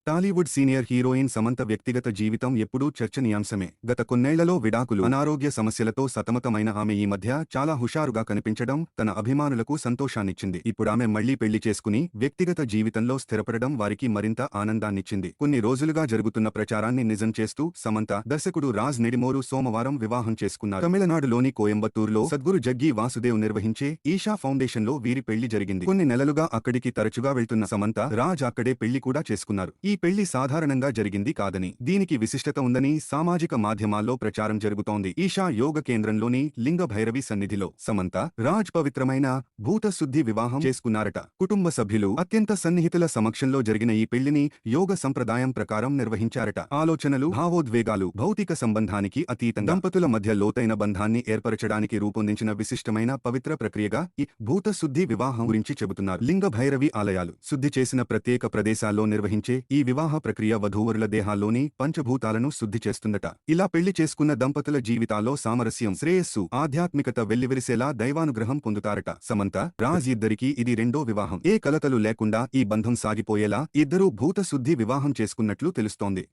Tollywood senior heroine Samantha వ్యక్తిగత జీవితం ఎప్పుడూ చర్చనీయాంశమే. గత కొన్నేళ్లలో విడాకులు, అనారోగ్య సమస్యలతో సతమతమైన ఆమె ఈ మధ్య చాలా హుషారుగా కనిపించడం తన అభిమానులకు సంతోషాన్నిచ్చింది. ఇప్పుడామె మళ్లీ పెళ్లి చేసుకుని వ్యక్తిగత జీవితంలో స్థిరపడడం వారికి మరింత ఆనందాన్నిచ్చింది. కొన్ని రోజులుగా జరుగుతున్న ప్రచారాన్ని నిజం చేస్తూ సమంత, దర్శకుడు రాజ్ నెడిమోరు సోమవారం వివాహం చేసుకున్నారు. తమిళనాడులోని కోయంబత్తూరులో సద్గురు జగ్గి వాసుదేవ్ నిర్వహించే ఈషా ఫౌండేషన్లో వీరి పెళ్లి జరిగింది. కొన్ని నెలలుగా అక్కడికి తరచుగా వెళ్తున్న సమంత, రాజ్ అక్కడే పెళ్లి కూడా చేసుకున్నారు. ఈ పెళ్లి సాధారణంగా జరిగింది కాదని, దీనికి విశిష్టత ఉందని సామాజిక మాధ్యమాల్లో ప్రచారం జరుగుతోంది. ఈషా యోగ కేంద్రంలోని లింగ భైరవి సన్నిధిలో సమంత, రాజ్ పవిత్రమైన భూత శుద్ధి వివాహం చేసుకున్నారట. కుటుంబ సభ్యులు, అత్యంత సన్నిహితుల సమక్షంలో జరిగిన ఈ పెళ్లిని యోగ సంప్రదాయం ప్రకారం నిర్వహించారట. ఆలోచనలు, భావోద్వేగాలు, భౌతిక సంబంధానికి అతీతంగా దంపతుల మధ్య లోతైన బంధాన్ని ఏర్పరచడానికి రూపొందించిన విశిష్టమైన పవిత్ర ప్రక్రియగా ఈ భూత శుద్ధి వివాహం గురించి చెబుతున్నారు. లింగ భైరవి ఆలయాలు శుద్ధి చేసిన ప్రత్యేక ప్రదేశాల్లో నిర్వహించే ఈ వివాహ ప్రక్రియ వధూవరుల దేహాల్లోని పంచభూతాలను శుద్ధి చేస్తుందట. ఇలా పెళ్లి చేసుకున్న దంపతుల జీవితాల్లో సామరస్యం, శ్రేయస్సు, ఆధ్యాత్మికత వెల్లివిరిసేలా దైవానుగ్రహం పొందుతారట. సమంత, రాజ్ ఇద్దరికీ ఇది రెండో వివాహం. ఏ కలతలు లేకుండా ఈ బంధం సాగిపోయేలా ఇద్దరూ భూత శుద్ధి వివాహం చేసుకున్నట్లు తెలుస్తోంది.